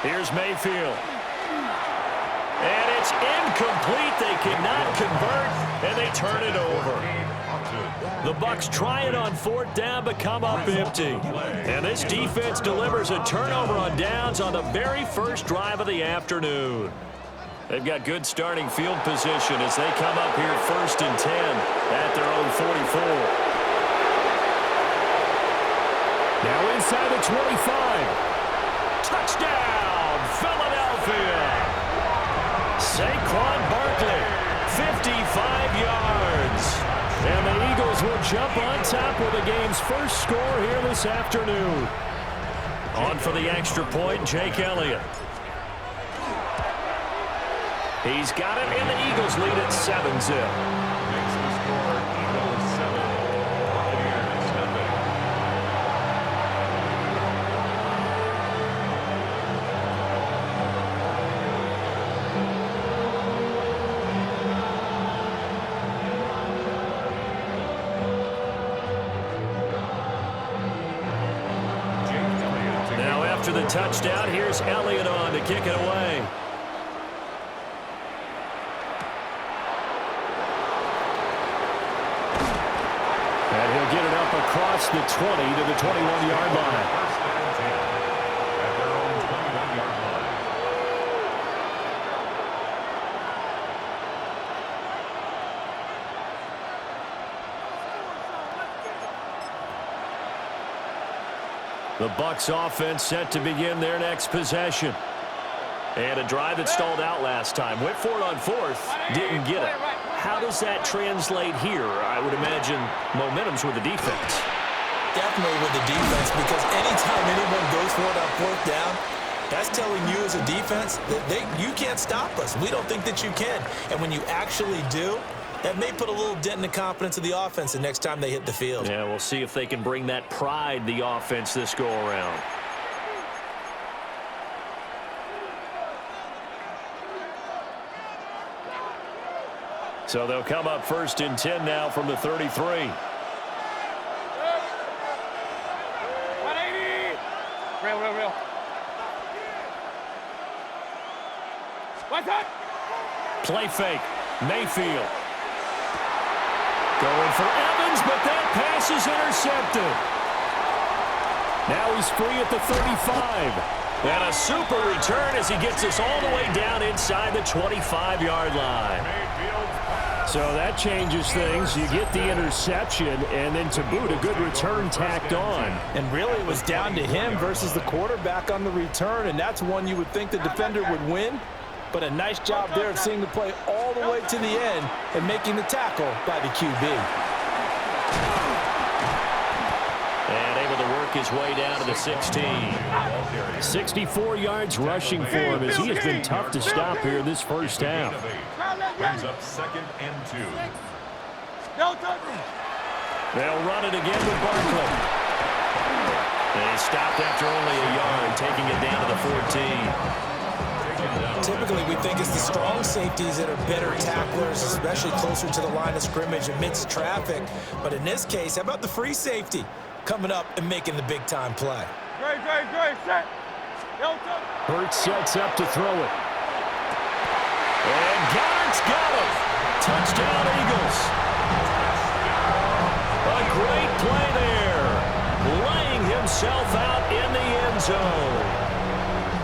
Here's Mayfield. And it's incomplete. They cannot convert, and they turn it over. The Bucs try it on fourth down, but come up empty. And this defense delivers a turnover on downs on the very first drive of the afternoon. They've got good starting field position as they come up here first and 10 at their own 44. Now inside the 25. Touchdown, Philadelphia. Saquon Barkley, 55 yards. And the Eagles will jump on top with the game's first score here this afternoon. On for the extra point, Jake Elliott. He's got it, and the Eagles lead at 7-0. After the touchdown, here's Elliott on to kick it away. And he'll get it up across the 20 to the 21-yard line. The Bucs offense set to begin their next possession. And a drive that stalled out last time. Went for it on fourth, didn't get it. How does that translate here? I would imagine momentum's with the defense. Definitely with the defense, because anytime anyone goes for it on fourth down, that's telling you as a defense that you can't stop us. We don't think that you can. And when you actually do, that may put a little dent in the confidence of the offense the next time they hit the field. Yeah, we'll see if they can bring that pride, the offense, this go-around. So they'll come up first and 10 now from the 33. 180. Real. What's that? Play fake. Mayfield. Going for Evans, but that pass is intercepted. Now he's free at the 35. And a super return as he gets us all the way down inside the 25-yard line. So that changes things. You get the interception, and then to boot, a good return tacked on. And really it was down to him versus the quarterback on the return, and that's one you would think the defender would win. But a nice job there of seeing the play all the way to the end and making the tackle by the QB. And able to work his way down to the 16. 64 yards rushing for him as he has been tough to stop here this first half. Brings up 2nd and 2. They'll run it again with Barkley. They stopped after only a yard, taking it down to the 14. Typically, we think it's the strong safeties that are better tacklers, especially closer to the line of scrimmage amidst traffic. But in this case, how about the free safety coming up and making the big-time play? Great, set. Hurts sets up to throw it. And Goddard's got it. Touchdown, Eagles. A great play there. Laying himself out in the end zone.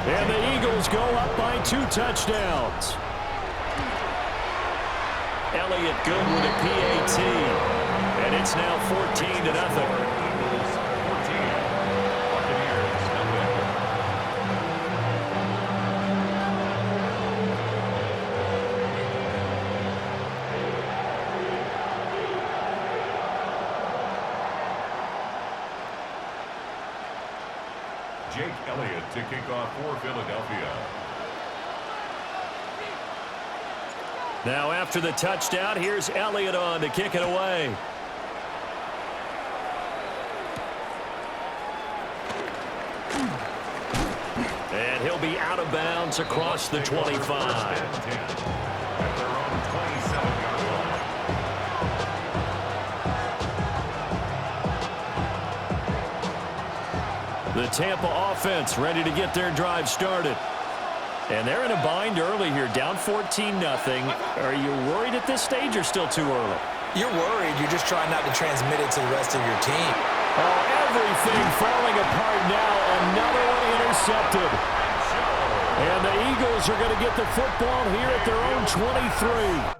And the Eagles go up by 2 touchdowns. Elliott good with a PAT. And it's now 14-0. Jake Elliott to kick off for Philadelphia. Now after the touchdown, here's Elliott on to kick it away. And he'll be out of bounds across the 25. The Tampa offense ready to get their drive started. And they're in a bind early here, down 14-0. Are you worried at this stage or still too early? You're worried. You're just trying not to transmit it to the rest of your team. Oh, everything falling apart now. Another one intercepted. And the Eagles are going to get the football here at their own 23.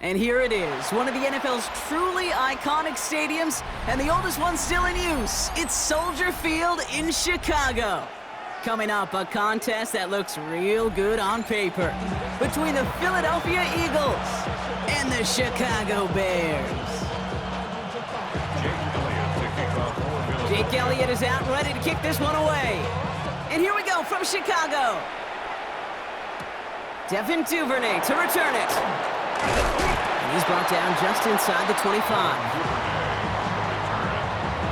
And here it is, one of the NFL's truly iconic stadiums, and the oldest one still in use. It's Soldier Field in Chicago. Coming up, a contest that looks real good on paper between the Philadelphia Eagles and the Chicago Bears. Jake Elliott is out, ready to kick this one away. And here we go from Chicago. Devin Duvernay to return it. And he's brought down just inside the 25.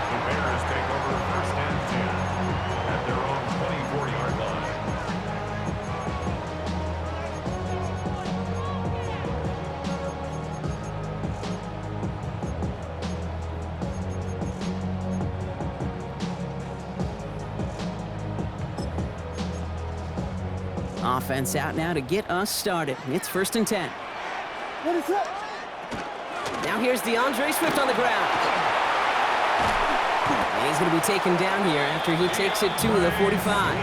The Bears take over first and 10 at their own 24-yard line. Offense out now to get us started. It's first and 10. Now here's DeAndre Swift on the ground. And he's going to be taken down here after he takes it to the 45.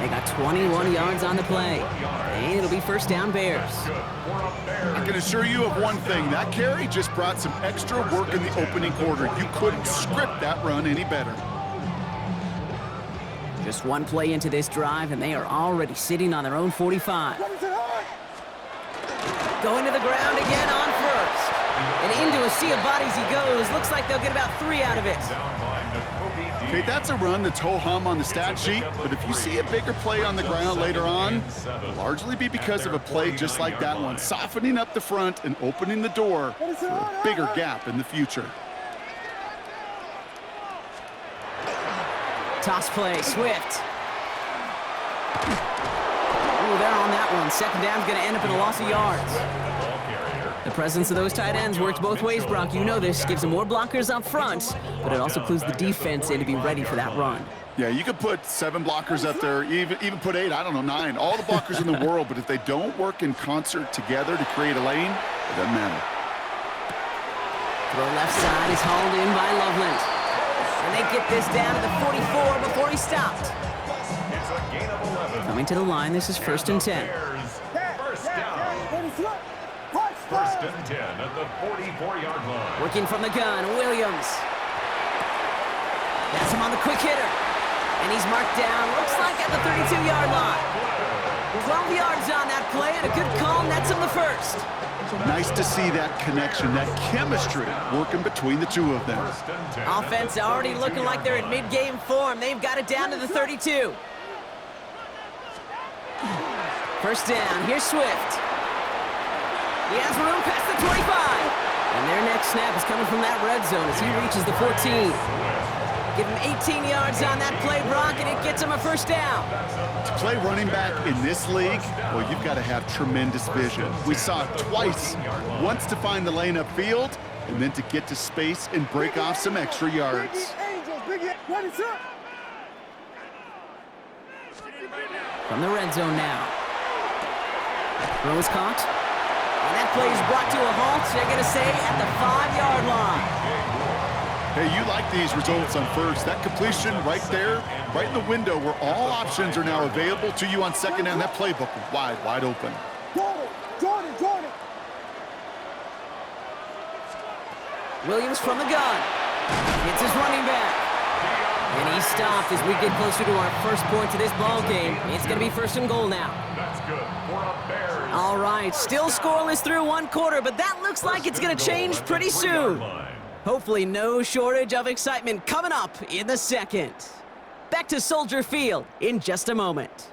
They got 21 yards on the play. And it'll be first down Bears. I can assure you of one thing. That carry just brought some extra work in the opening quarter. You couldn't script that run any better. Just one play into this drive, and they are already sitting on their own 45. Going to the ground again on first. And into a sea of bodies he goes. Looks like they'll get about 3 out of it. Okay, that's a run that's ho-hum on the stat sheet, but if you see a bigger play on the ground later on, it'll largely be because of a play just like that one, softening up the front and opening the door for a bigger gap in the future. Toss play, Swift. Ooh, they're on that one. Second down's going to end up in a loss of yards. The presence of those tight ends works both ways, Brock. You know this. Gives them more blockers up front, but it also clues the defense in to be ready for that run. Yeah, you could put 7 blockers up there, even put 8, I don't know, 9. All the blockers in the world, but if they don't work in concert together to create a lane, it doesn't matter. Throw left side is hauled in by Loveland. And they get this down to the 44 before he stopped. It's a gain of 11. Coming to the line, this is first and 10. First down. First and 10 at the 44-yard line. Working from the gun, Williams. That's him on the quick hitter. And he's marked down, looks like at the 32-yard line. 12 yards on that play, and a good call nets him the first. Nice to see that connection, that chemistry working between the two of them. Offense already looking like they're in mid-game form. They've got it down to the 32. First down, here's Swift. He has room past the 25. And their next snap is coming from that red zone as he reaches the 14. Give him 18 yards on that play, Brock, and it gets him a first down. To play running back in this league, well, you've got to have tremendous vision. We saw it twice, once to find the lane upfield, and then to get to space and break off some extra yards. From the red zone now. Throw is caught. And that play is brought to a halt, they're going to say, at the 5-yard line. Hey, you like these results on first. That completion right there, right in the window where all options are now available to you on second down. That playbook wide open. Jordan. Williams from the gun. It's his running back. And he stopped as we get closer to our first point to this ball game. It's going to be first and goal now. That's good for a Bears. All right, still scoreless through one quarter, but that looks like it's going to change pretty soon. Hopefully no shortage of excitement coming up in the second. Back to Soldier Field in just a moment.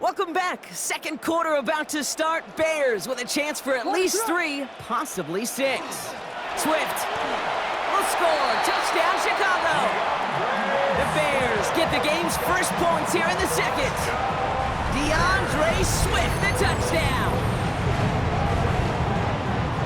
Welcome back. Second quarter about to start. Bears with a chance for at least 3, possibly 6. Swift will score. Touchdown, Chicago. The Bears get the game's first points here in the second. DeAndre Swift, the touchdown.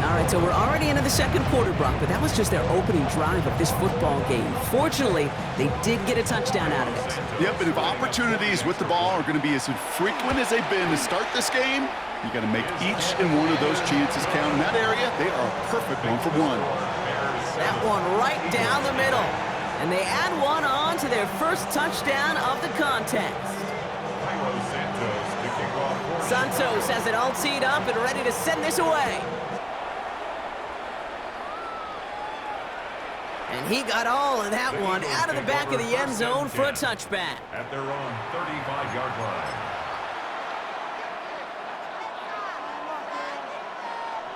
All right, so we're already into the second quarter, Brock, but that was just their opening drive of this football game. Fortunately, they did get a touchdown out of it. Yep, but if opportunities with the ball are going to be as infrequent as they've been to start this game, you got to make each and one of those chances count. In that area, they are a perfect 1-for-1. That one right down the middle. And they add one on to their first touchdown of the contest. Santos has it all teed up and ready to send this away. And he got all of that one out of the back of the end zone for a touchback. At their own 35-yard line.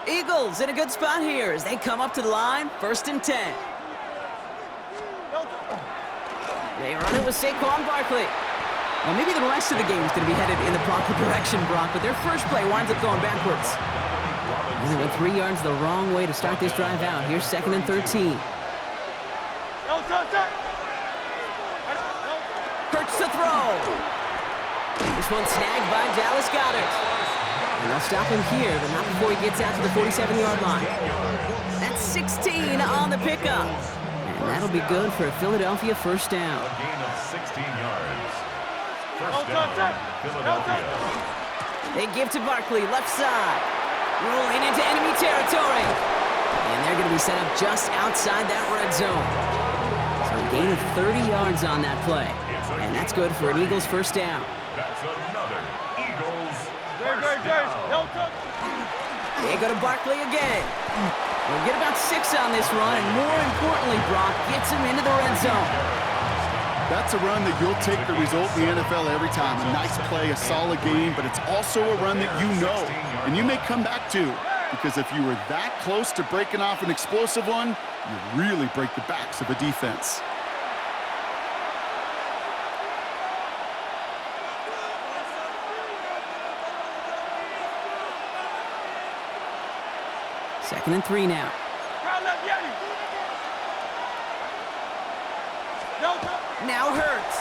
Eagles in a good spot here as they come up to the line, 1st and 10. They run it with Saquon Barkley. Well, maybe the rest of the game is going to be headed in the proper direction, Brock, but their first play winds up going backwards. They went 3 yards the wrong way to start this drive out. Here's 2nd and 13. Hurts to throw. This one snagged by Dallas Goedert. And they'll stop him here, but not before he gets out to the 47-yard line. That's 16 on the pickup. And that'll be good for a Philadelphia first down. A gain of 16 yards. First down, Philadelphia. They give to Barkley, left side. Rolling into enemy territory. And they're going to be set up just outside that red zone. So a gain of 30 yards on that play. And that's good for an Eagles first down. That's another Eagles Great. They go to Barkley again. We'll get about 6 on this run, and more importantly, Brock gets him into the red zone. That's a run that you'll take the result in the NFL every time. A nice play, a solid game, but it's also a run that you know and you may come back to, because if you were that close to breaking off an explosive one, you really break the backs of a defense. Second and 3 now. Now Hurts.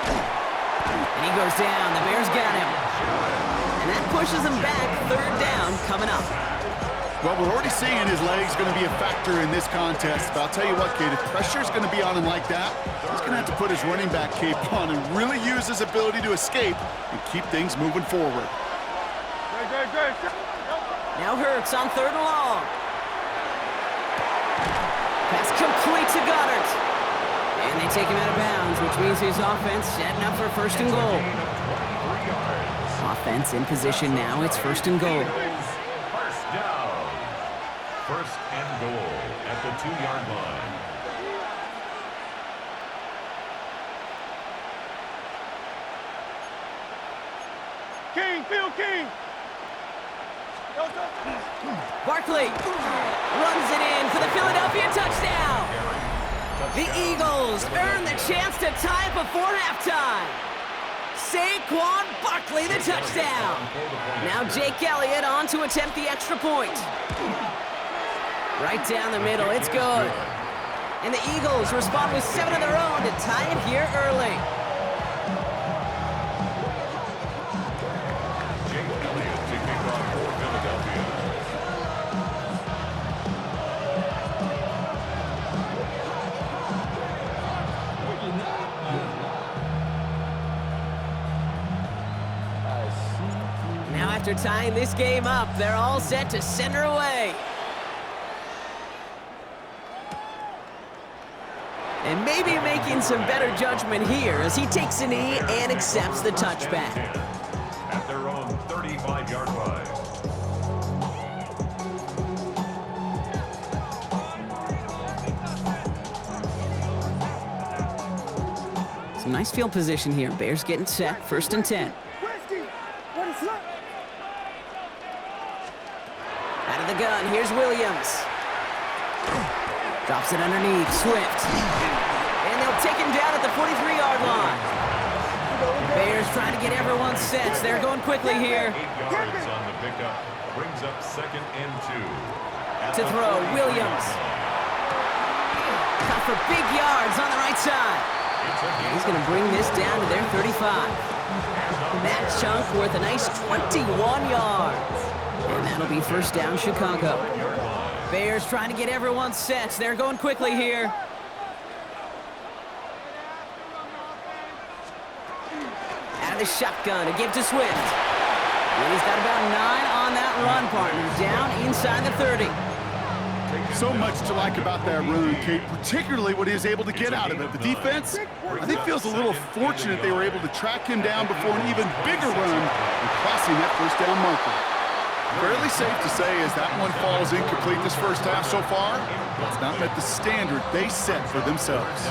And he goes down. The Bears got him. And that pushes him back. 3rd down coming up. Well, we're already seeing his legs going to be a factor in this contest. But I'll tell you what, Kate, if pressure's going to be on him like that, he's going to have to put his running back cape on and really use his ability to escape and keep things moving forward. Now Hurts on 3rd and long. Pass complete to Goddard. And they take him out of bounds, which means his offense setting up for 1st and goal. Offense in position now. It's 1st and goal. First down. 1st and goal at the 2-yard line. Field King. Barkley runs it in for the Philadelphia touchdown. The Eagles earn the chance to tie before halftime. Saquon Barkley, the touchdown. Now Jake Elliott on to attempt the extra point. Right down the middle, it's good. And the Eagles respond with 7 of their own to tie it here early. Now after tying this game up, they're all set to send her away. And maybe making some better judgment here as he takes a knee and accepts the touchback. At their own 35-yard line. Some nice field position here. Bears getting set, 1st and 10. Out of the gun, here's Williams. Drops it underneath, Swift. And they'll take him down at the 43-yard line. Bears trying to get everyone set. They're going quickly here. 8 yards on the pickup. Brings up 2nd and 2. To throw, Williams. Cut for big yards on the right side. And he's going to bring this down to their 35. That chunk worth a nice 21 yards. And that'll be 1st down, Chicago. Bears trying to get everyone set. They're going quickly here. Out of the shotgun, a give to Swift. And he's got about 9 on that run, partner. Down inside the 30. So much to like about that run, Kate, particularly what he was able to get out of it. The defense, I think, feels a little fortunate they were able to track him down before an even bigger run and crossing that 1st down marker. Fairly safe to say as that one falls incomplete this 1st half so far, it's not met the standard they set for themselves.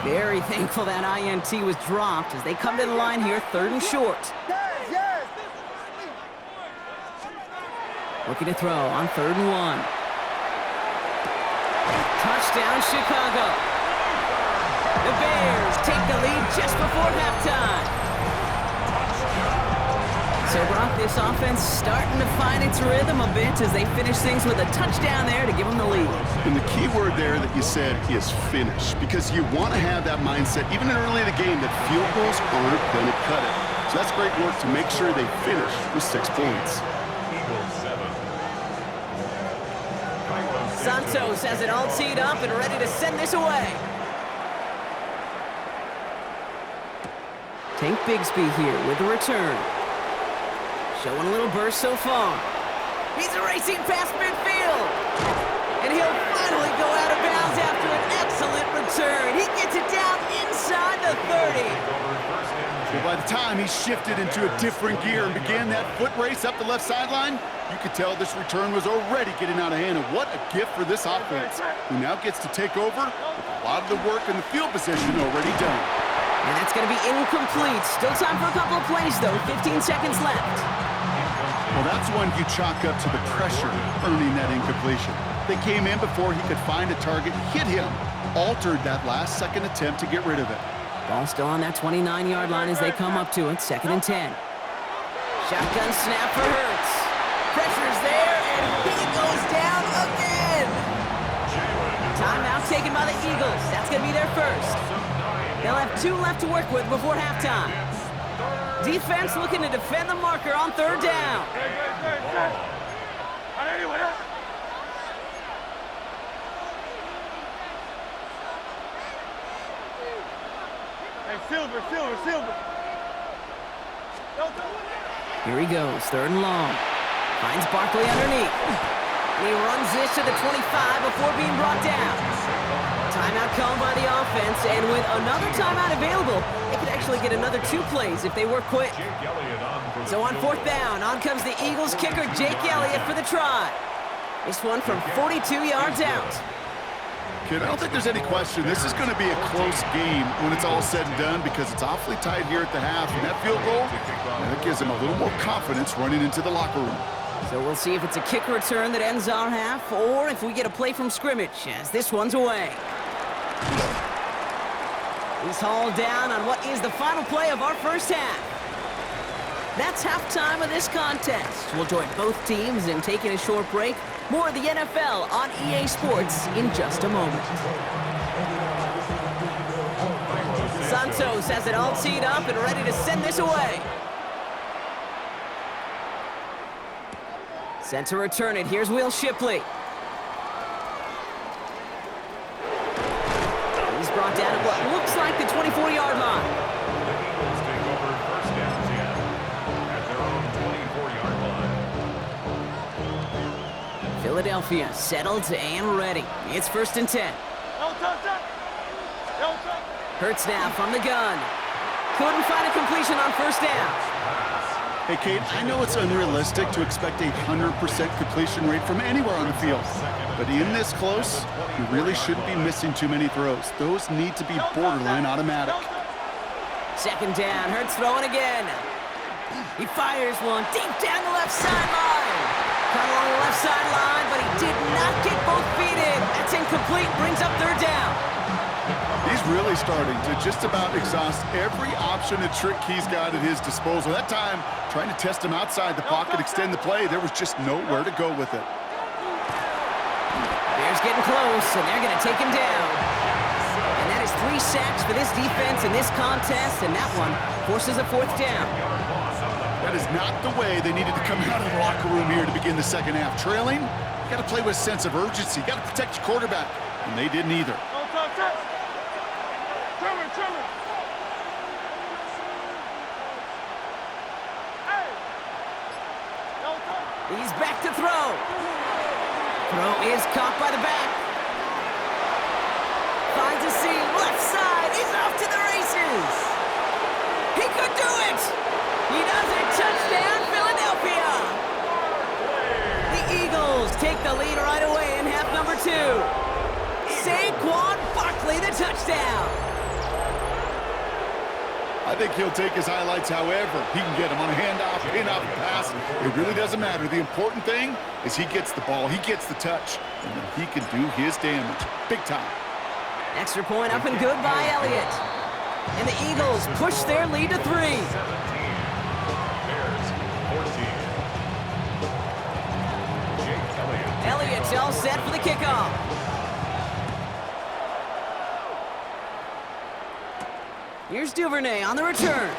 Very thankful that INT was dropped as they come to the line here, 3rd and short. Looking to throw on 3rd and 1. Touchdown, Chicago. The Bears take the lead just before halftime. So, Brock, this offense starting to find its rhythm a bit as they finish things with a touchdown there to give them the lead. And the key word there that you said is finish, because you want to have that mindset, even early in the game, that field goals aren't going to cut it. So that's great work to make sure they finish with 6 points. Santos has it all teed up and ready to send this away. Tank Bigsby here with the return. Showing a little burst so far. He's racing past midfield. And he'll finally go out of bounds after an excellent return. He gets it down inside the 30. Well, by the time he shifted into a different gear and began that foot race up the left sideline, you could tell this return was already getting out of hand. And what a gift for this offense, who now gets to take over with a lot of the work in the field position already done. And that's going to be incomplete. Still time for a couple of plays, though. 15 seconds left. Well, that's one you chalk up to the pressure earning that incompletion. They came in before he could find a target, hit him, altered that last-second attempt to get rid of it. Ball still on that 29-yard line as they come up to it. 2nd and 10. Shotgun snap for Hurts. Pressure's there, and he goes down again. Timeout taken by the Eagles. That's going to be their first. They'll have 2 left to work with before halftime. Defense looking to defend the marker on 3rd down. Hey, Silver. Here he goes, 3rd and long. Finds Barkley underneath. And he runs this to the 25 before being brought down. Timeout called by the offense, and with another timeout available, they could actually get another 2 plays if they work quick. So on 4th down, on comes the Eagles kicker, Jake Elliott, for the try. This one from 42 yards out. Kid, I don't think there's any question this is going to be a close game when it's all said and done, because it's awfully tight here at the half, and that field goal, that gives them a little more confidence running into the locker room. So we'll see if it's a kick return that ends our half, or if we get a play from scrimmage, as this one's away. He's hauled down on what is the final play of our 1st half. That's halftime of this contest. We'll join both teams in taking a short break. More of the NFL on EA Sports in just a moment. Santos has it all teed up and ready to send this away. Sent to return it. Here's Will Shipley. He's brought down at what looks like the 24-yard line. The Eagles take over 1st and 10 at their own 24-yard line. Philadelphia settled and ready. It's 1st and 10. No touchdown. Hurts now from the gun. Couldn't find a completion on first down. Hey, Kate, I know it's unrealistic to expect a 100% completion rate from anywhere on the field. But in this close, you really shouldn't be missing too many throws. Those need to be borderline automatic. Second down, Hurts throwing again. He fires one deep down the left sideline. Caught along the left sideline, but he did not get both feet in. That's incomplete, brings up third down. He's really starting to just about exhaust every option and trick he's got at his disposal. That time, trying to test him outside the pocket, extend the play, there was just nowhere to go with it. Bears getting close, and they're going to take him down. And that is 3 sacks for this defense in this contest, and that one forces a fourth down. That is not the way they needed to come out of the locker room here to begin the second half. Trailing, you got to play with a sense of urgency. You got to protect your quarterback, and they didn't either. He's back to throw. Throw is caught by the back. Finds a seam, left side. He's off to the races. He could do it. He does it. Touchdown, Philadelphia. The Eagles take the lead right away in half number 2. Saquon Barkley, the touchdown. I think he'll take his highlights however he can get them on a handoff, pin-off, pass. It really doesn't matter. The important thing is he gets the ball, he gets the touch, and then he can do his damage. Big time. Extra point up and good by Elliott. And the Eagles push their lead to 3. 17. Bears 14. Jake Elliott. Elliott's all set for the kickoff. Here's Duvernay on the return.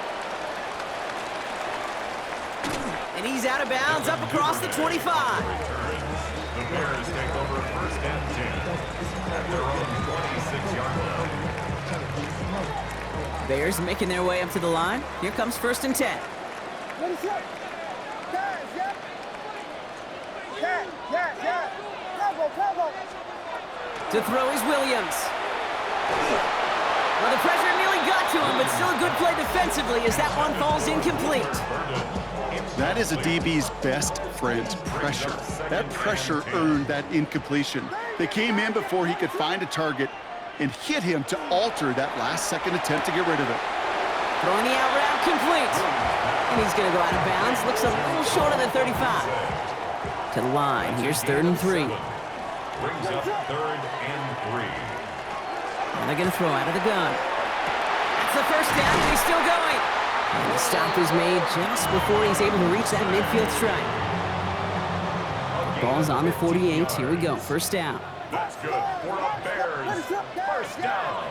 And he's out of bounds up across the 25. The Bears take over first and 10 at their own 26-yard line. Bears making their way up to the line. Here comes first and 10. Ready, set. Guys, yeah. Yeah. Combo. To throw is Williams. Well, the pressure nearly got to him, but still a good play defensively as that one falls incomplete. That is a DB's best friend, pressure. That pressure earned that incompletion. They came in before he could find a target and hit him to alter that last-second attempt to get rid of it. Throwing the out route complete. And he's going to go out of bounds. Looks a little short of the 35. To the line. Here's 3rd and 3. Brings up 3rd and 3. And they're going to throw out of the gun. That's the first down, and he's still going. And the stop is made just before he's able to reach that midfield strike. Ball's on the 48. Here we go. First down. That's good for the Bears. First down.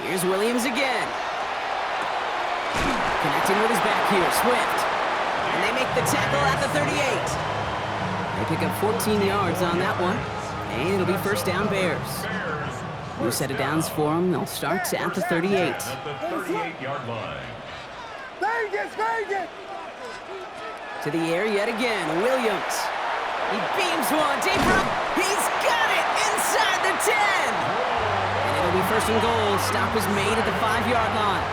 Here's Williams again. Connecting with his back here. Swift. And they make the tackle at the 38. They pick up 14 yards on that one. And it'll be first down Bears. New set of downs for them. They'll start at the 38. At the 38-yard line. Vegas. To the air yet again. Williams. He beams one deep up. He's got it inside the 10. And it'll be first and goal. Stop is made at the 5-yard line.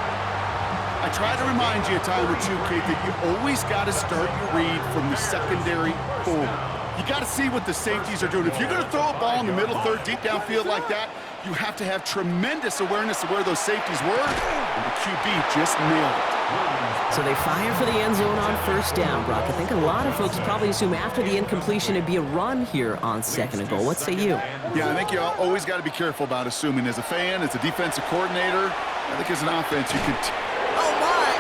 I try to remind you a time or two, Kate, that you always got to start your read from the secondary forward. You got to see what the safeties are doing. If you're going to throw a ball in the middle third, deep downfield like that, you have to have tremendous awareness of where those safeties were, and the QB just nailed it. So they fire for the end zone on first down, Brock. I think a lot of folks probably assume after the incompletion it'd be a run here on 2nd and goal. What say you? Yeah, I think you always got to be careful about assuming. As a fan, as a defensive coordinator, I think as an offense you could... Oh my!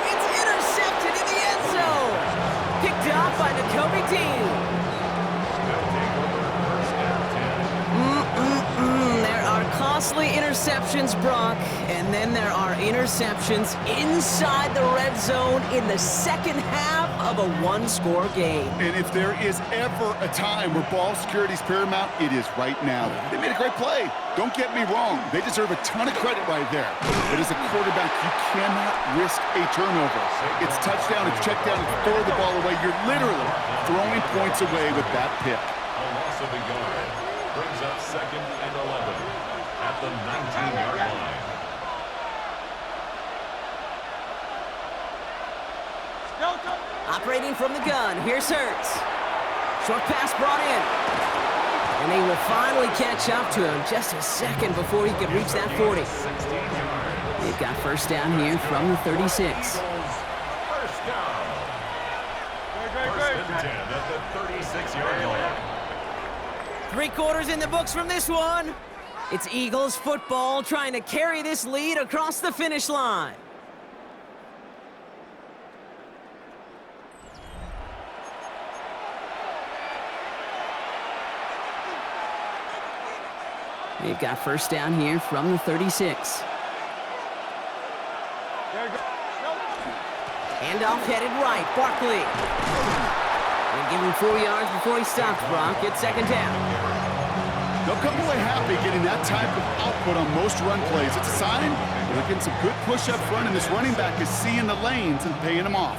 It's intercepted in the end zone! Picked off by Nakobe Dean. There are costly interceptions, Brock, and then there are interceptions inside the red zone in the second half of a one-score game. And if there is ever a time where ball security is paramount, it is right now. They made a great play. Don't get me wrong. They deserve a ton of credit right there. But as a quarterback, you cannot risk a turnover. It's touchdown, it's check down, it's throw the ball away. You're literally throwing points away with that pick. A loss of a yard. Brings up 2nd and 11. at the 19-yard line. Operating from the gun, here's Hurts. Short pass brought in. And they will finally catch up to him just a second before he could reach that 40. They've got first down here from the 36. First down. First and 10 at the 36-yard line. 3 quarters in the books from this one. It's Eagles football trying to carry this lead across the finish line. They've got first down here from the 36. Handoff headed right, Barkley. And give him 4 yards before he stops, Brock. It's second down. They'll come away happy getting that type of output on most run plays. It's a sign they're getting some good push up front, and this running back is seeing the lanes and paying them off.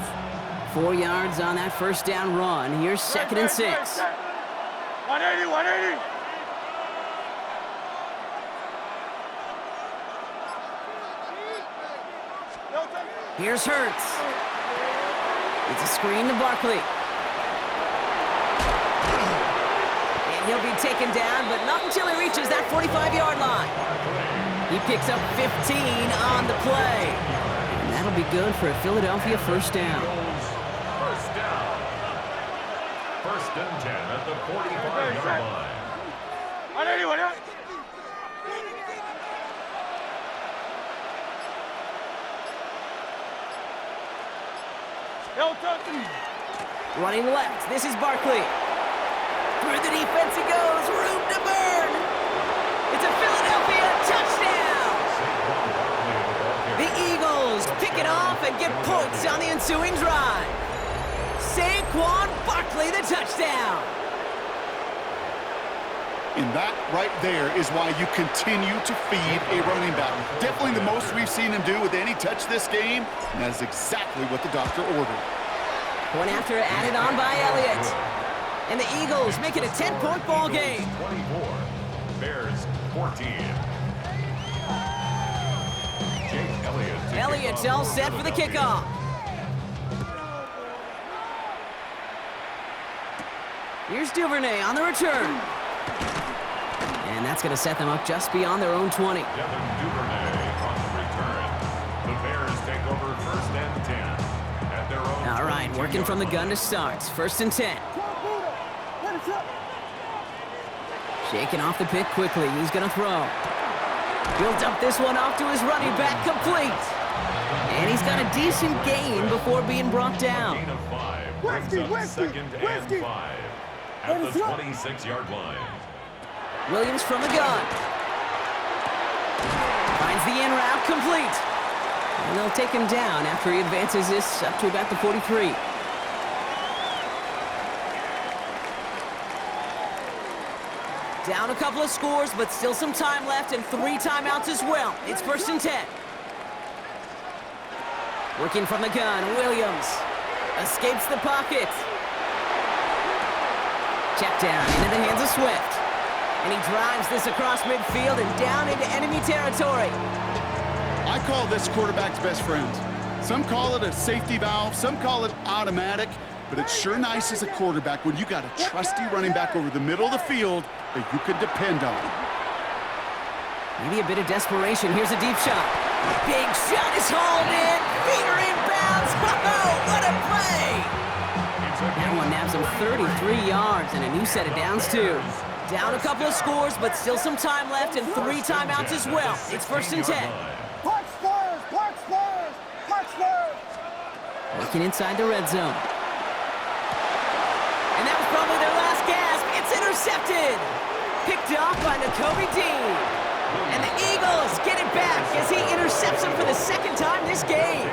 4 yards on that first down run. Here's second and 6. 180, 180. Here's Hurts. It's a screen to Barkley. And he'll be taken down, but not until he reaches that 45-yard line. He picks up 15 on the play. And that'll be good for a Philadelphia first down. First down. First and 10 at the 45-yard line. 180, 180. Running left, this is Barkley. Through the defense he goes, room to burn. It's a Philadelphia touchdown. The Eagles pick it off and get points on the ensuing drive. Saquon Barkley, the touchdown. And that right there is why you continue to feed a running back. Definitely the most we've seen him do with any touch this game, and that is exactly what the doctor ordered. Point after added on by Elliott. And the Eagles make it a 10-point ball game. 24, Bears 14. Jake Elliott. Elliott's all set for the kickoff. Here's Duvernay on the return. And that's going to set them up just beyond their own 20. Devin Duvernay on the return. The Bears take over first and 10 at their own. All right, working from the gun to start. First and 10. Shaking off the pick quickly. He's going to throw. He'll dump this one off to his running back, complete. And he's got a decent gain before being brought down. Gain of 5 brings up second and 5 at the 26-yard line. Williams from the gun. Finds the in route, complete. And they'll take him down after he advances this up to about the 43. Down a couple of scores, but still some time left and 3 timeouts as well. It's first and 10. Working from the gun, Williams escapes the pocket. Check down into the hands of Swift. And he drives this across midfield and down into enemy territory. I call this quarterback's best friend. Some call it a safety valve, some call it automatic, but it's sure nice as a quarterback when you got a trusty running back over the middle of the field that you can depend on. Maybe a bit of desperation. Here's a deep shot. Big shot is hauled in. Feet are inbounds. Oh, what a play! That one nabs him 33 yards and a new set of downs, too. Down a couple of scores, but still some time left and 3 timeouts as well. It's first and 10. Punch Spurs! Punch Spurs! Punch Spurs! Working inside the red zone. And that was probably their last gasp. It's intercepted. Picked off by Nakobe Dean. And the Eagles get it back as he intercepts him for the second time this game.